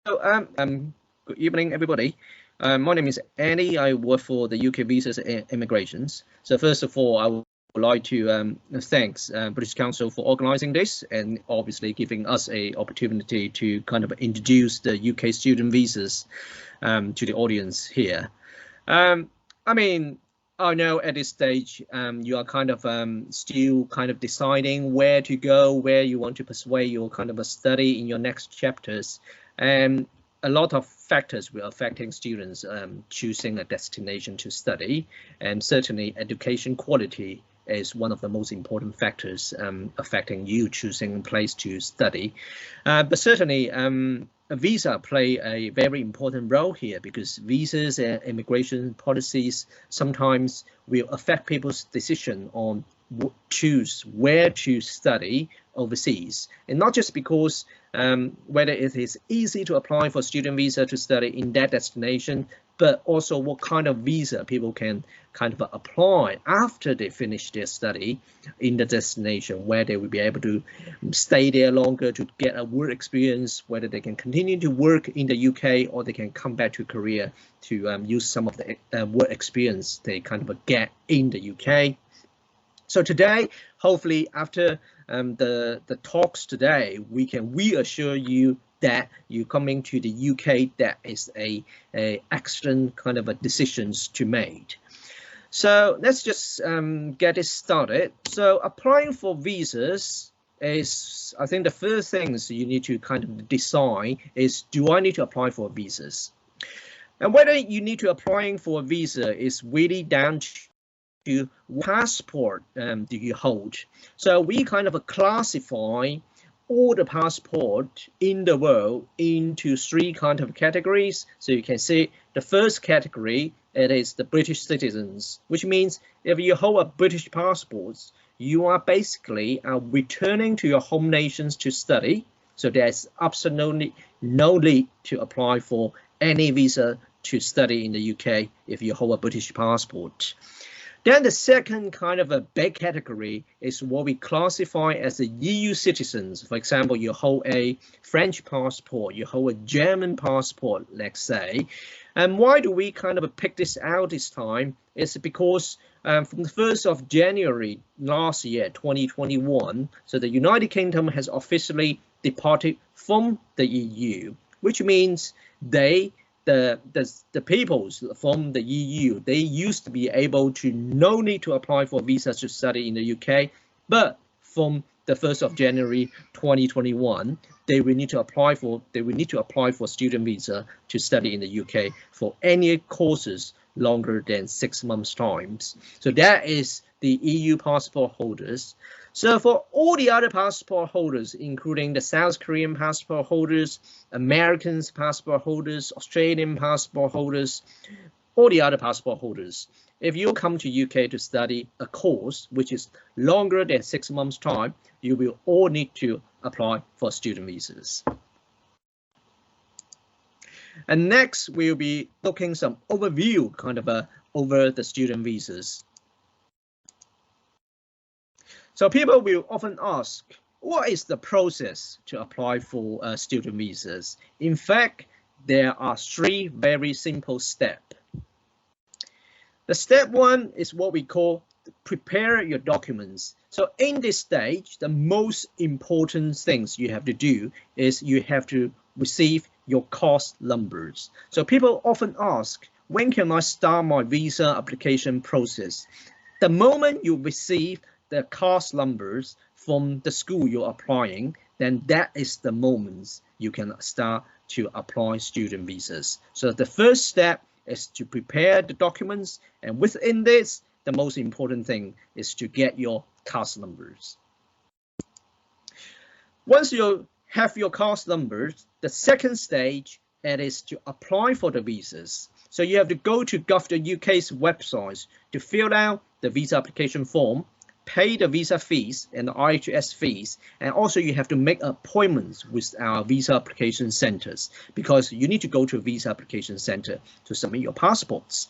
Good evening, everybody. My name is Andy. I work for the UK Visas and Immigrations. So first of all, I would like to thank British Council for organising this and obviously giving us an opportunity to kind of introduce the UK student visas to the audience here. I know at this stage you are kind of still kind of deciding where to go, where you want to pursue your kind of a study in your next chapters. And a lot of factors will affecting students choosing a destination to study, and certainly education quality is one of the most important factors affecting you choosing a place to study. But certainly a visa play a very important role here, because visas and immigration policies sometimes will affect people's decision on choose where to study overseas, and not just because whether it is easy to apply for student visa to study in that destination, but also what kind of visa people can kind of apply after they finish their study in the destination, where they will be able to stay there longer to get a work experience, whether they can continue to work in the UK or they can come back to Korea to use some of the work experience they kind of get in the UK. So today, hopefully after the talks today, we can reassure you that you coming to the UK, that is a excellent kind of a decisions to make. So let's just get it started. So applying for visas is, I think the first things you need to kind of decide is, do I need to apply for visas? And whether you need to apply for a visa is really down to what passport do you hold. So we kind of classify all the passport in the world into three kind of categories. So you can see the first category, it is the British citizens, which means if you hold a British passport, you are basically returning to your home nations to study. So there's absolutely no need to apply for any visa to study in the UK if you hold a British passport. Then the second kind of a big category is what we classify as the EU citizens. For example, you hold a French passport, you hold a German passport, let's say. And why do we kind of pick this out this time? It's because from the 1st of January last year, 2021, so the United Kingdom has officially departed from the EU, which means the peoples from the EU, they used to be able to no need to apply for visas to study in the UK, but from the 1st of January 2021, they will need to apply for student visa to study in the UK for any courses longer than 6 months times. So that is the EU passport holders. So for all the other passport holders, including the South Korean passport holders, Americans passport holders, Australian passport holders, all the other passport holders, if you come to UK to study a course which is longer than 6 months time, you will all need to apply for student visas. And next, we'll be looking some overview kind of over the student visas. So people will often ask, what is the process to apply for student visas? In fact, there are three very simple steps. The step one is what we call prepare your documents. So in this stage, the most important things you have to do is you have to receive your course numbers. So people often ask, when can I start my visa application process? The moment you receive the course numbers from the school you're applying, then that is the moment you can start to apply student visas. So the first step is to prepare the documents, and within this, the most important thing is to get your course numbers. Once you have your course numbers, the second stage, it is to apply for the visas. So you have to go to Gov.uk's website to fill out the visa application form, pay the visa fees and the RHS fees, and also you have to make appointments with our visa application centers, because you need to go to a visa application center to submit your passports.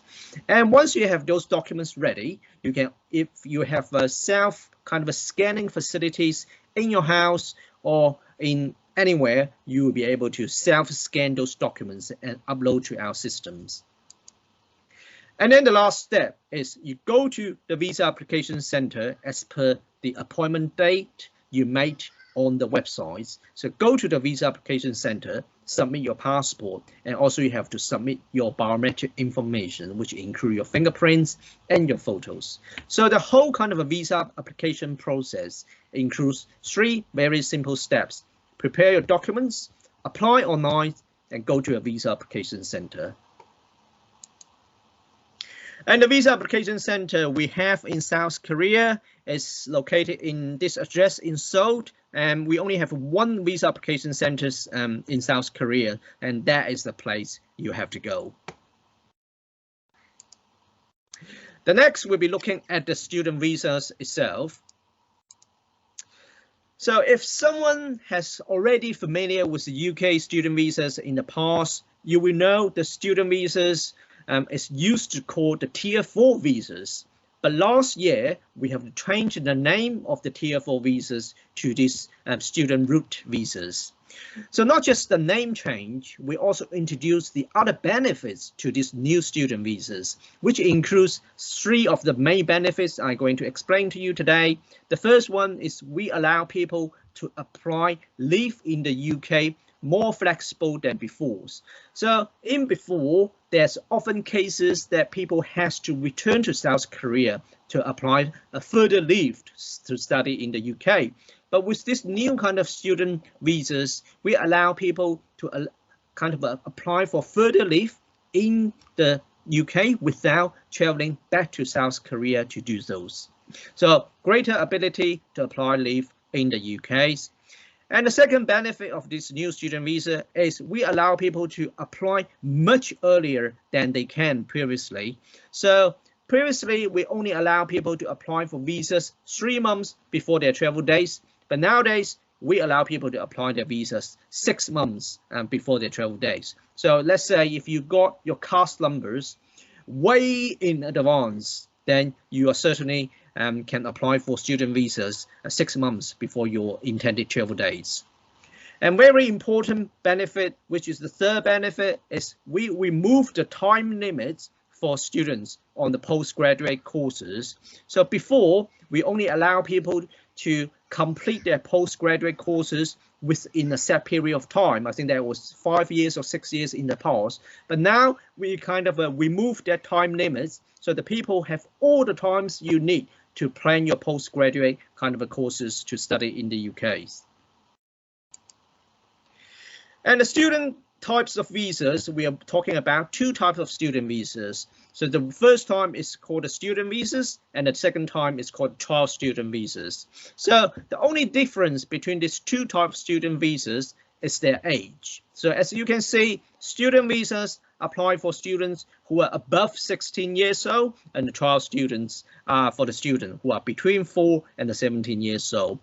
And once you have those documents ready, you can, if you have a self kind of a scanning facilities in your house or in anywhere, you will be able to self-scan those documents and upload to our systems. And then the last step is you go to the visa application center as per the appointment date you made on the websites. So go to the visa application center, submit your passport, and also you have to submit your biometric information, which include your fingerprints and your photos. So the whole kind of a visa application process includes 3 very simple steps. Prepare your documents, apply online, and go to a visa application center. And the visa application center we have in South Korea is located in this address in Seoul, and we only have 1 visa application center in South Korea, and that is the place you have to go. The next we'll be looking at the student visas itself. So if someone has already familiar with the UK student visas in the past, you will know the student visas is used to call the Tier 4 visas. But last year, we have changed the name of the Tier 4 visas to these student route visas. So not just the name change, we also introduced the other benefits to these new student visas, which includes 3 of the main benefits I'm going to explain to you today. The first one is we allow people to apply leave in the UK more flexible than before. So in before, there's often cases that people has to return to South Korea to apply a further leave to study in the UK. But with this new kind of student visas, we allow people to apply for further leave in the UK without traveling back to South Korea to do those. So greater ability to apply leave in the UK. And the second benefit of this new student visa is we allow people to apply much earlier than they can previously. So previously, we only allow people to apply for visas 3 months before their travel dates. But nowadays, we allow people to apply their visas 6 months before their travel dates. So let's say if you got your cast numbers way in advance, then you are certainly can apply for student visas 6 months before your intended travel dates. And very important benefit, which is the third benefit, is we remove the time limits for students on the postgraduate courses. So before, we only allow people to complete their postgraduate courses within a set period of time. I think that was 5 years or 6 years in the past. But now we remove that time limits, so the people have all the times you need to plan your postgraduate courses to study in the UK. And the student types of visas, we are talking about 2 types of student visas. So the first time is called the student visas, and the second time is called child student visas. So the only difference between these 2 types of student visas is their age. So as you can see, student visas apply for students who are above 16 years old, and the child students are for the students who are between 4 and 17 years old.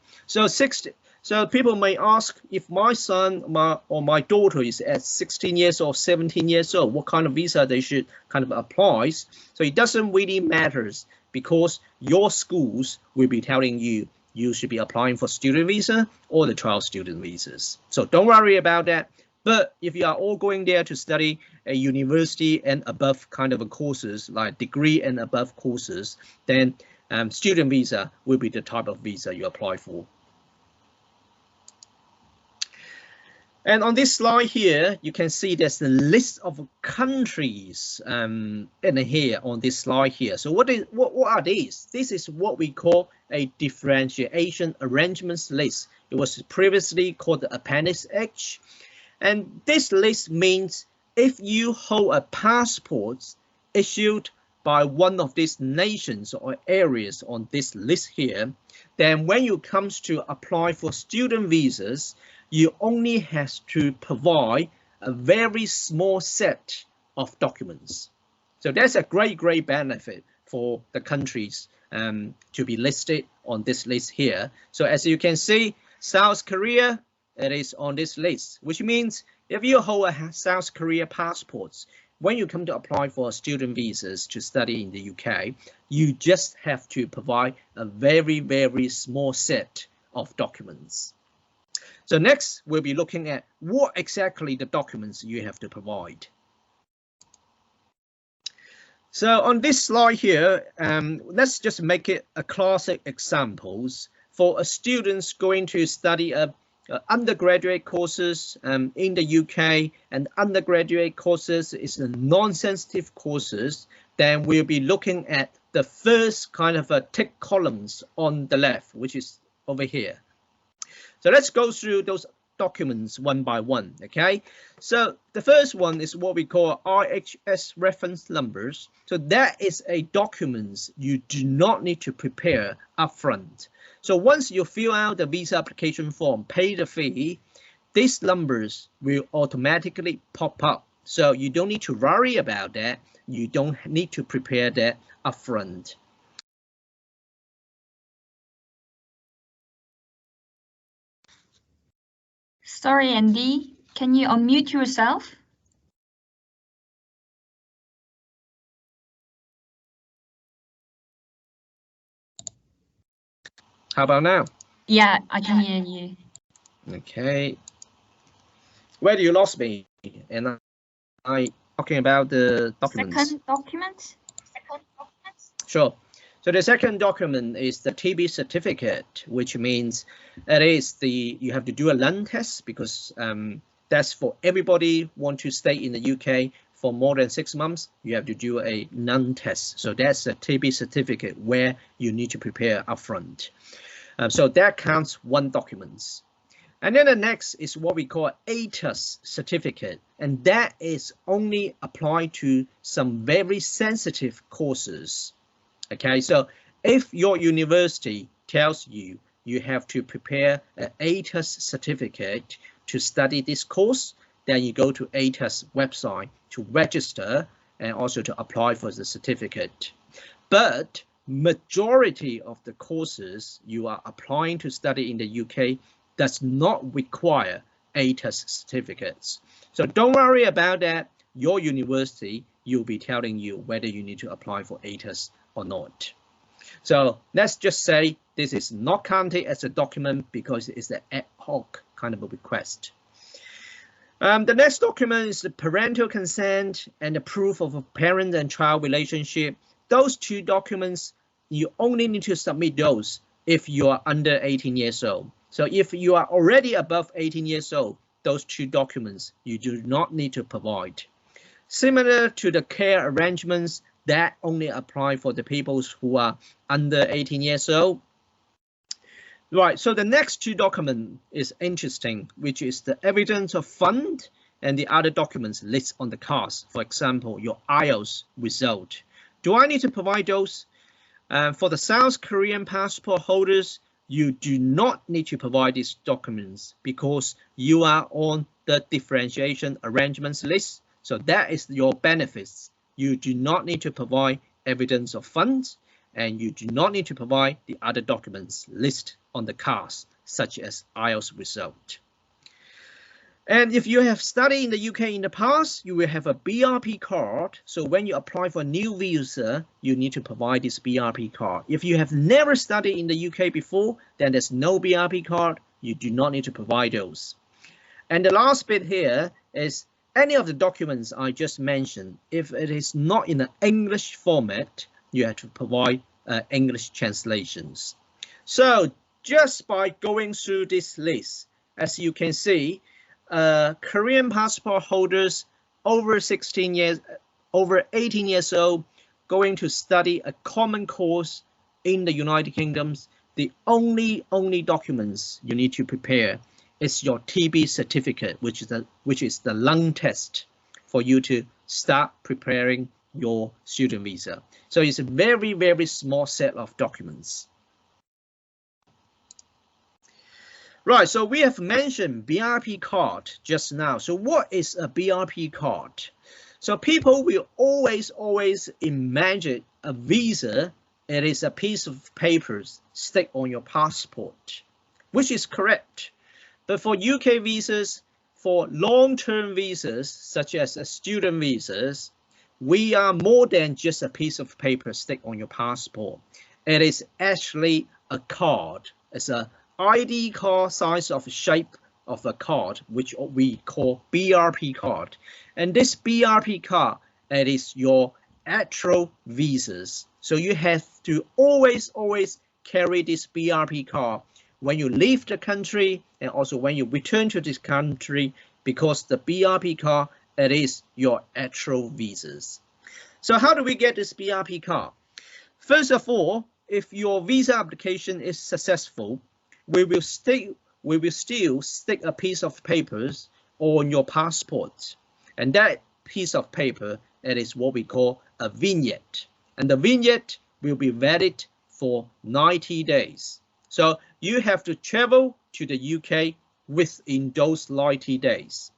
So people may ask, if my son or my daughter is at 16 years or 17 years old, what kind of visa they should apply. So it doesn't really matter, because your schools will be telling you you should be applying for student visa or the child student visas. So don't worry about that. But if you are all going there to study a university and above courses, like degree and above courses, then student visa will be the type of visa you apply for. And on this slide here, you can see there's a list of countries in here on this slide here. So what are these? This is what we call a differentiation arrangements list. It was previously called the Appendix H. And this list means if you hold a passport issued by one of these nations or areas on this list here, then when you comes to apply for student visas, you only have to provide a very small set of documents. So that's a great benefit for the countries to be listed on this list here. So as you can see, South Korea, it is on this list, which means if you hold a South Korea passport, when you come to apply for student visas to study in the UK, you just have to provide a very small set of documents. So next, we'll be looking at what exactly the documents you have to provide. So on this slide here, let's just make it a classic examples for a students going to study undergraduate courses in the UK, and undergraduate courses is the non-sensitive courses. Then we'll be looking at the first kind of a tick columns on the left, which is over here. So let's go through those documents one by one, okay? So the first one is what we call RHS reference numbers. So that is a document you do not need to prepare upfront. So once you fill out the visa application form, pay the fee, these numbers will automatically pop up. So you don't need to worry about that. You don't need to prepare that upfront. Sorry, Andy, can you unmute yourself? How about now? Yeah, I can hear you. Okay. Where do you lost me? And I talking about the documents. Second document? Sure. So the second document is the TB certificate, which means it is you have to do a lung test, because that's for everybody want to stay in the UK for more than 6 months. You have to do a lung test. So that's a TB certificate where you need to prepare upfront. So that counts one document. And then the next is what we call ATUS certificate, and that is only applied to some very sensitive courses. Okay, so if your university tells you you have to prepare an ATUS certificate to study this course, then you go to ATUS website to register and also to apply for the certificate. But majority of the courses you are applying to study in the UK does not require ATUS certificates. So don't worry about that. Your university will be telling you whether you need to apply for ATUS or not. So let's just say this is not counted as a document because it's an ad hoc kind of a request. The next document is the parental consent and the proof of a parent and child relationship. Those two documents, you only need to submit those if you are under 18 years old. So if you are already above 18 years old, those two documents you do not need to provide. Similar to the care arrangements, that only apply for the people who are under 18 years old. Right, so the next two documents is interesting, which is the evidence of fund and the other documents listed on the cards. For example, your IELTS result. Do I need to provide those? For the South Korean passport holders, you do not need to provide these documents because you are on the differentiation arrangements list. So that is your benefits. You do not need to provide evidence of funds, and you do not need to provide the other documents listed on the cards, such as IELTS result. And if you have studied in the UK in the past, you will have a BRP card. So when you apply for a new visa, you need to provide this BRP card. If you have never studied in the UK before, then there's no BRP card. You do not need to provide those. And the last bit here is any of the documents I just mentioned, if it is not in an English format, you have to provide English translations. So just by going through this list, as you can see, Korean passport holders over 18 years old going to study a common course in the United Kingdom, the only documents you need to prepare is your TB certificate, which is the lung test for you to start preparing your student visa. So it's a very, very small set of documents. Right, so we have mentioned BRP card just now. So what is a BRP card? So people will always imagine a visa, it is a piece of paper stick on your passport, which is correct. But for UK visas, for long-term visas, such as student visas, we are more than just a piece of paper stick on your passport. It is actually a card. It's a ID card size of shape of a card, which we call BRP card. And this BRP card, it is your actual visas. So you have to always carry this BRP card when you leave the country and also when you return to this country, because the BRP card, it is your actual visas. So how do we get this BRP card? First of all, if your visa application is successful, we will still stick a piece of papers on your passport, and that piece of paper, it is what we call a vignette, and the vignette will be valid for 90 days. So you have to travel to the UK within those 90 days.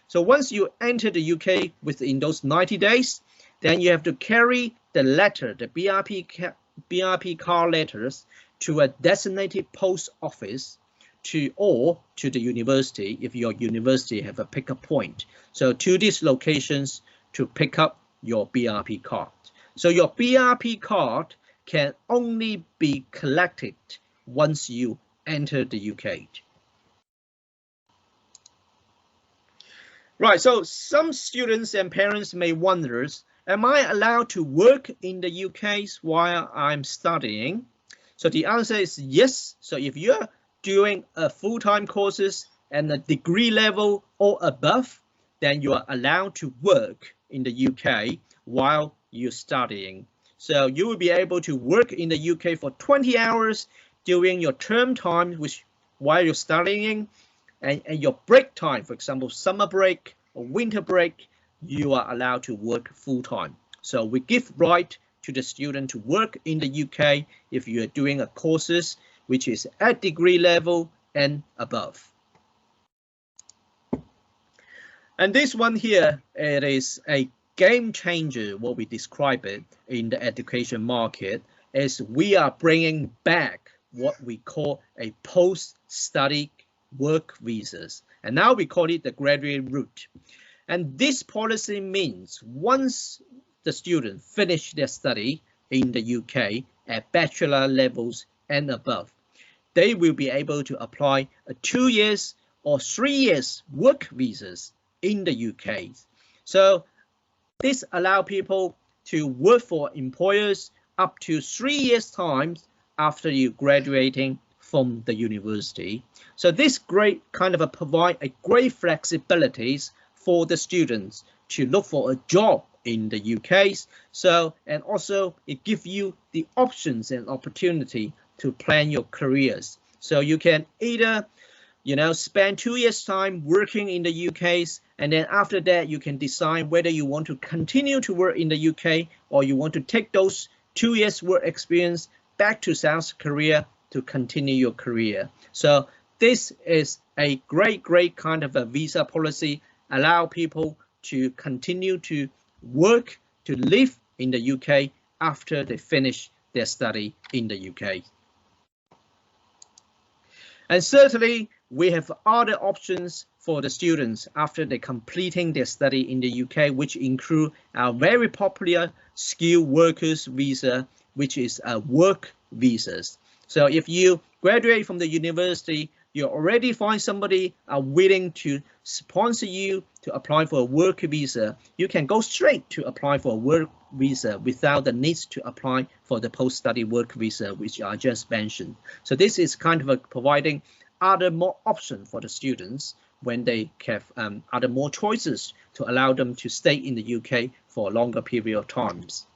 So once you enter the UK within those 90 days, then you have to carry the letter, the BRP card letters, to a designated post office or to the university if your university have a pickup point. So to these locations to pick up your BRP card. So your BRP card can only be collected once you enter the UK. Right, so some students and parents may wonder, am I allowed to work in the UK while I'm studying? So the answer is yes. So if you're doing a full-time courses and a degree level or above, then you are allowed to work in the UK while you're studying. So you will be able to work in the UK for 20 hours during your term time, which while you're studying, and your break time, for example, summer break or winter break, you are allowed to work full-time. So we give right to the student to work in the UK if you are doing a courses which is at degree level and above. And this one here, it is a game changer, what we describe it in the education market, is we are bringing back what we call a post-study work visas. And now we call it the graduate route. And this policy means once the student finish their study in the UK at bachelor levels and above, they will be able to apply a 2 years or 3 years work visas in the UK. So this allows people to work for employers up to 3 years time after you graduating from the university. So this great kind of provide a great flexibilities for the students to look for a job in the UK. So, and also it gives you the options and opportunity to plan your careers. So you can either, spend 2 years time working in the UK, and then after that you can decide whether you want to continue to work in the UK or you want to take those 2 years work experience back to South Korea to continue your career. So this is a great kind of a visa policy, allow people to continue to work, to live in the UK after they finish their study in the UK. And certainly we have other options for the students after they completing their study in the UK, which include our very popular skilled workers visa, which is a work visas. So if you graduate from the university, you already find somebody willing to sponsor you to apply for a work visa, you can go straight to apply for a work visa without the need to apply for the post-study work visa, which I just mentioned. So this is kind of providing other more options for the students when they have other more choices to allow them to stay in the UK for a longer period of times.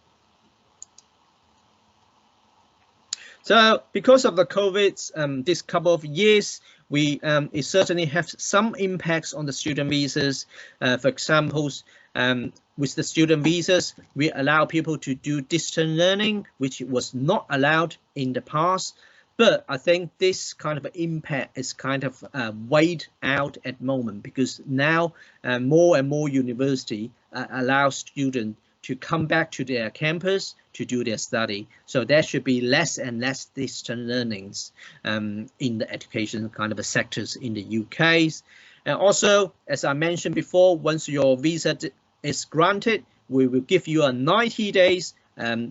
So because of the COVID, this couple of years, it certainly has some impacts on the student visas. For example, with the student visas, we allow people to do distance learning, which was not allowed in the past. But I think this kind of impact is kind of weighed out at the moment, because now more and more university allow students to come back to their campus to do their study. So there should be less and less distance learnings in the education kind of sectors in the UK. And also, as I mentioned before, once your visa is granted, we will give you a 90 days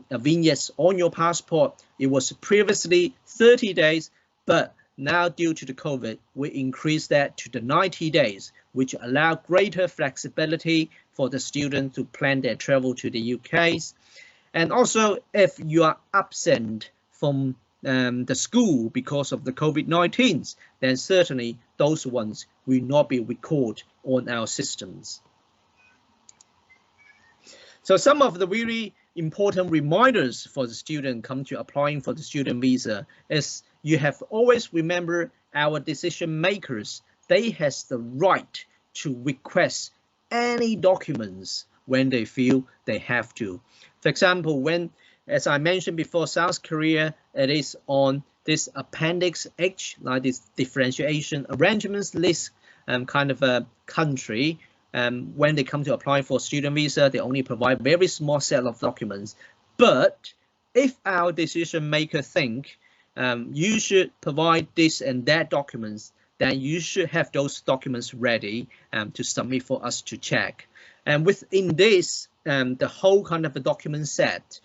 vignettes on your passport. It was previously 30 days, but now due to the COVID, we increase that to the 90 days, which allow greater flexibility for the student to plan their travel to the UK. And also, if you are absent from the school because of the COVID-19, then certainly those ones will not be recorded on our systems. So some of the really important reminders for the student come to applying for the student visa is you have always remember our decision makers. They has the right to request any documents when they feel they have to. For example, when, as I mentioned before, South Korea, it is on this Appendix H, like this differentiation arrangements list kind of a country. When they come to apply for student visa, they only provide very small set of documents. But if our decision maker think you should provide this and that documents, then you should have those documents ready to submit for us to check. And within this, the whole kind of a document set,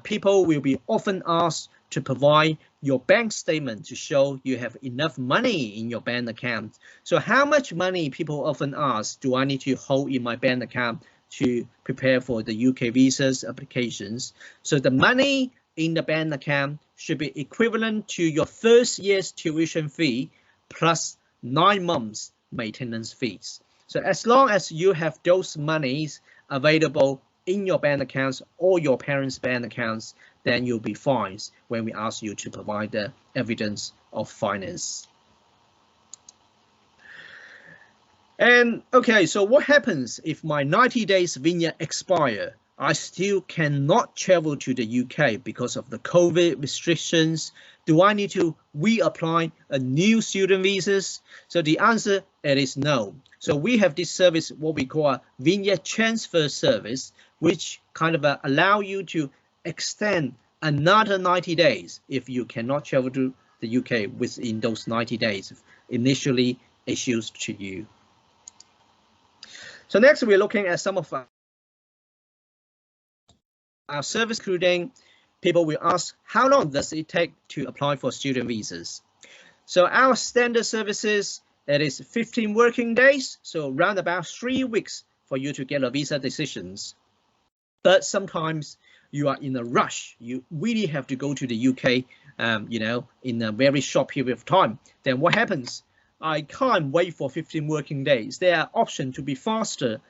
people will be often asked to provide your bank statement to show you have enough money in your bank account. So how much money, people often ask, do I need to hold in my bank account to prepare for the UK visas applications? So the money in the bank account should be equivalent to your first year's tuition fee plus 9 months maintenance fees. So as long as you have those monies available in your bank accounts or your parents' bank accounts, then you'll be fine when we ask you to provide the evidence of finance. And okay, so what happens if my 90 days visa expire? I still cannot travel to the UK because of the COVID restrictions. Do I need to reapply a new student visas? So the answer, it is no. So we have this service, what we call a visa transfer service, which kind of allow you to extend another 90 days if you cannot travel to the UK within those 90 days initially issued to you. So next, we're looking at some of our service, including people will ask, how long does it take to apply for student visas? So our standard services, it is 15 working days, so around about 3 weeks for you to get a visa decisions. But sometimes you are in a rush, you really have to go to the UK, in a very short period of time. Then what happens? I can't wait for 15 working days. There are options to be faster.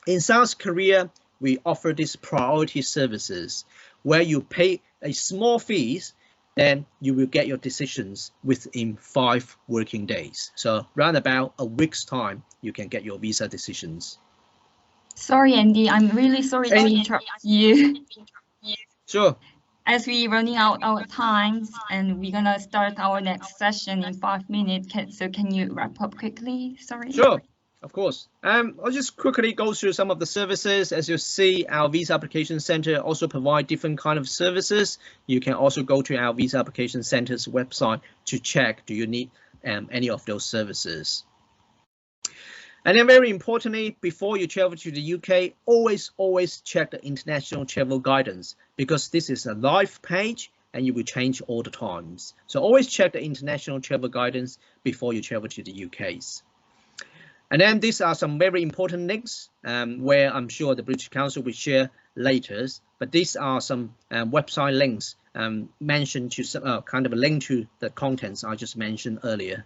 In South Korea, we offer these priority services where you pay a small fees, then you will get your decisions within 5 working days. So around about a week's time, you can get your visa decisions. Sorry, Andy, I'm really sorry to interrupt you. Sure. As we're running out our times and we're gonna start our next session in 5 minutes, so can you wrap up quickly? Sorry. Sure, of course. I'll just quickly go through some of the services. As you see, our Visa Application Center also provide different kind of services. You can also go to our Visa Application Center's website to check, do you need any of those services? And then very importantly, before you travel to the UK, always check the international travel guidance, because this is a live page and you will change all the times. So always check the international travel guidance before you travel to the UKs. And then these are some very important links where I'm sure the British Council will share later, but these are some website links mentioned to kind of a link to the contents I just mentioned earlier.